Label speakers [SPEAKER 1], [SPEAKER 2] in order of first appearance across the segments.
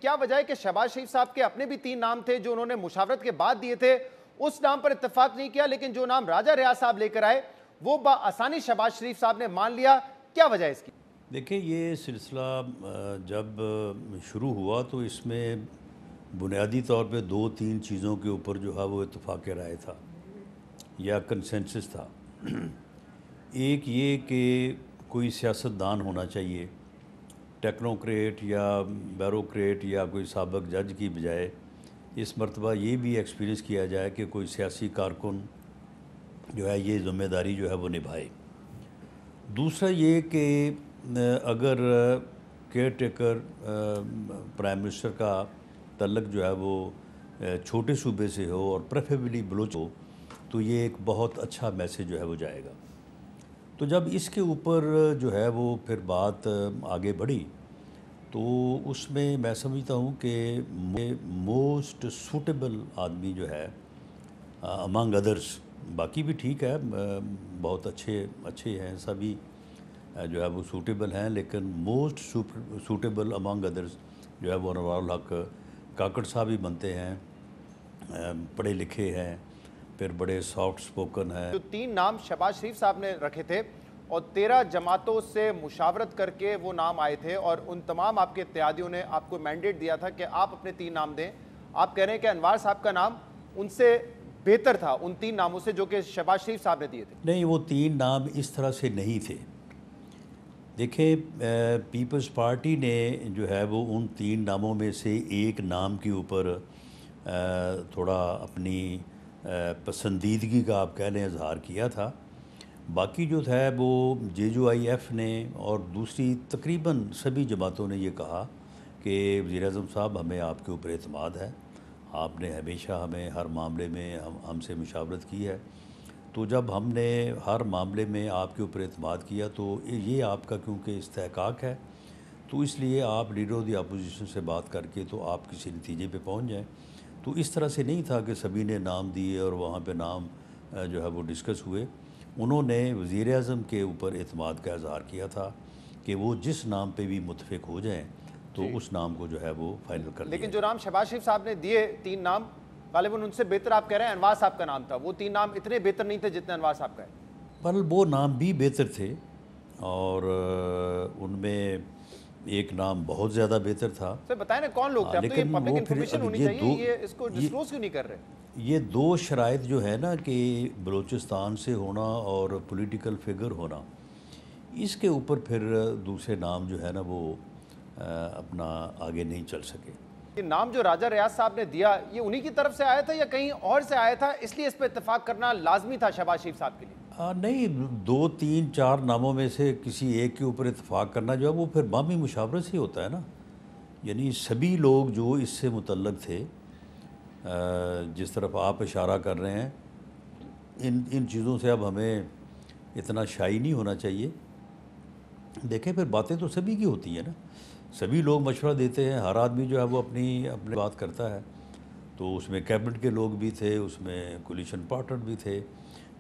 [SPEAKER 1] کیا وجہ ہے کہ شہباز شریف صاحب کے اپنے بھی 3 نام تھے جو انہوں نے مشاورت کے بعد دیے تھے، اس نام پر اتفاق نہیں کیا، لیکن جو نام راجہ ریاض صاحب لے کر آئے وہ بآسانی شہباز شریف صاحب نے مان لیا؟ کیا وجہ ہے اس کی؟
[SPEAKER 2] دیکھیں، یہ سلسلہ جب شروع ہوا تو اس میں بنیادی طور پہ 2-3 چیزوں کے اوپر جو ہے وہ اتفاق رائے تھا یا کنسنسس تھا۔ ایک یہ کہ کوئی سیاستدان ہونا چاہیے، ٹیکنوکریٹ یا بیوروکریٹ یا کوئی سابق جج کی بجائے اس مرتبہ یہ بھی ایکسپیرینس کیا جائے کہ کوئی سیاسی کارکن جو ہے یہ ذمہ داری جو ہے وہ نبھائے۔ دوسرا یہ کہ اگر کیئر ٹیکر پرائم منسٹر کا تعلق جو ہے وہ چھوٹے صوبے سے ہو اور پریفریبلی بلوچ ہو تو یہ ایک بہت اچھا میسیج جو ہے وہ جائے گا۔ تو جب اس کے اوپر جو ہے وہ پھر بات آگے بڑھی تو اس میں سمجھتا ہوں کہ موسٹ سوٹیبل آدمی جو ہے امانگ ادرس، باقی بھی ٹھیک ہے، بہت اچھے ہیں، سبھی جو ہے وہ سوٹیبل ہیں، لیکن موسٹ سوٹیبل امانگ ادرس جو ہے وہ انوار الحق کاکڑ صاحب ہی بنتے ہیں، پڑھے لکھے ہیں، پھر بڑے سافٹ سپوکن ہیں۔
[SPEAKER 1] جو 3 نام شہباز شریف صاحب نے رکھے تھے اور 13 جماعتوں سے مشاورت کر کے وہ نام آئے تھے اور ان تمام آپ کے اتحادیوں نے آپ کو مینڈیٹ دیا تھا کہ آپ اپنے 3 نام دیں، آپ کہہ رہے ہیں کہ انوار صاحب کا نام ان سے بہتر تھا ان 3 ناموں سے جو کہ شہباز شریف صاحب نے دیے تھے؟
[SPEAKER 2] نہیں، وہ 3 نام اس طرح سے نہیں تھے۔ دیکھیں، پیپلز پارٹی نے جو ہے وہ ان 3 ناموں میں سے ایک نام کے اوپر تھوڑا اپنی پسندیدگی کا آپ کہہ لیں اظہار کیا تھا۔ باقی جو تھا وہ JUIF نے اور دوسری تقریباً سبھی جماعتوں نے یہ کہا کہ وزیر اعظم صاحب ہمیں آپ کے اوپر اعتماد ہے، آپ نے ہمیشہ ہمیں ہر معاملے میں ہم سے مشاورت کی ہے، تو جب ہم نے ہر معاملے میں آپ کے اوپر اعتماد کیا تو یہ آپ کا کیونکہ استحقاق ہے، تو اس لیے آپ لیڈر آف دی اپوزیشن سے بات کر کے تو آپ کسی نتیجے پہ پہنچ جائیں۔ تو اس طرح سے نہیں تھا کہ سبھی نے نام دیے اور وہاں پہ نام جو ہے وہ ڈسکس ہوئے۔ انہوں نے وزیر اعظم کے اوپر اعتماد کا اظہار کیا تھا کہ وہ جس نام پہ بھی متفق ہو جائیں تو اس نام کو جو ہے وہ فائنل کر دیا۔
[SPEAKER 1] لیکن جو نام شہباز شریف صاحب نے دیے 3 نام، غالباً ان سے بہتر آپ کہہ رہے ہیں انوار صاحب کا نام تھا، وہ 3 نام اتنے بہتر نہیں تھے جتنے انوار صاحب کا ہے۔
[SPEAKER 2] پر وہ نام بھی بہتر تھے اور ان میں ایک نام بہت زیادہ بہتر تھا۔
[SPEAKER 1] سر بتائیں نا کون لوگ تھے؟ اب تو یہ پبلک انفارمیشن ہونی چاہیے، یہ اس کو
[SPEAKER 2] یہ
[SPEAKER 1] ڈسکلوز کیوں نہیں کر رہے؟
[SPEAKER 2] یہ 2 شرائط جو ہے نا کہ بلوچستان سے ہونا اور پولیٹیکل فگر ہونا، اس کے اوپر پھر دوسرے نام جو ہے نا وہ اپنا آگے نہیں چل سکے۔
[SPEAKER 1] یہ نام جو راجہ ریاض صاحب نے دیا یہ انہی کی طرف سے آیا تھا یا کہیں اور سے آیا تھا، اس لیے اس پہ اتفاق کرنا لازمی تھا شہباز شریف صاحب کے لیے؟
[SPEAKER 2] نہیں، 2-3-4 ناموں میں سے کسی ایک کے اوپر اتفاق کرنا جو ہے وہ پھر باہمی مشاورت سے ہوتا ہے نا، یعنی سبھی لوگ جو اس سے متعلق تھے، جس طرف آپ اشارہ کر رہے ہیں، ان چیزوں سے اب ہمیں اتنا شائع نہیں ہونا چاہیے۔ دیکھیں، پھر باتیں تو سبھی کی ہوتی ہیں نا، سبھی لوگ مشورہ دیتے ہیں، ہر آدمی جو ہے وہ اپنی بات کرتا ہے، تو اس میں کیبنٹ کے لوگ بھی تھے، اس میں کولیشن پارٹنر بھی تھے،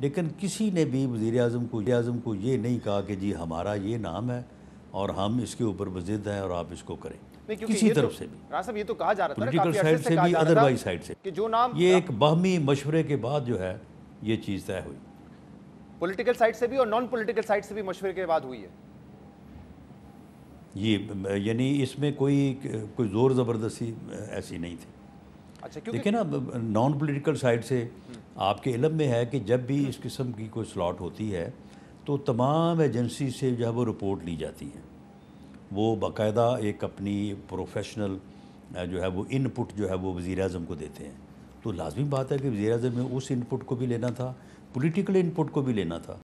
[SPEAKER 2] لیکن کسی نے بھی وزیر اعظم کو یہ نہیں کہا کہ جی ہمارا یہ نام ہے اور ہم اس کے اوپر بضد ہیں اور آپ اس کو کریں، کسی طرف سے بھی،
[SPEAKER 1] راجہ صاحب یہ تو کہا جا رہا تھا
[SPEAKER 2] پولیٹیکل سائڈ سے بھی ادروائز سائڈ سے،
[SPEAKER 1] کہ جو نام
[SPEAKER 2] یہ ایک باہمی مشورے کے بعد جو ہے یہ چیز طے ہوئی۔
[SPEAKER 1] پولیٹیکل سائڈ سے بھی اور نان پولیٹیکل سائڈ سے بھی مشورے کے بعد ہوئی ہے؟
[SPEAKER 2] یعنی اس میں کوئی زور زبردستی ایسی نہیں تھی۔ دیکھیں نا، نان پولیٹیکل سائڈ سے آپ کے علم میں ہے کہ جب بھی اس قسم کی کوئی سلاٹ ہوتی ہے تو تمام ایجنسی سے جو ہے وہ رپورٹ لی جاتی ہے، وہ باقاعدہ ایک اپنی پروفیشنل جو ہے وہ ان پٹ جو ہے وہ وزیر اعظم کو دیتے ہیں، تو لازمی بات ہے کہ وزیر اعظم نے اس ان پٹ کو بھی لینا تھا، پولیٹیکل ان پٹ کو بھی لینا تھا۔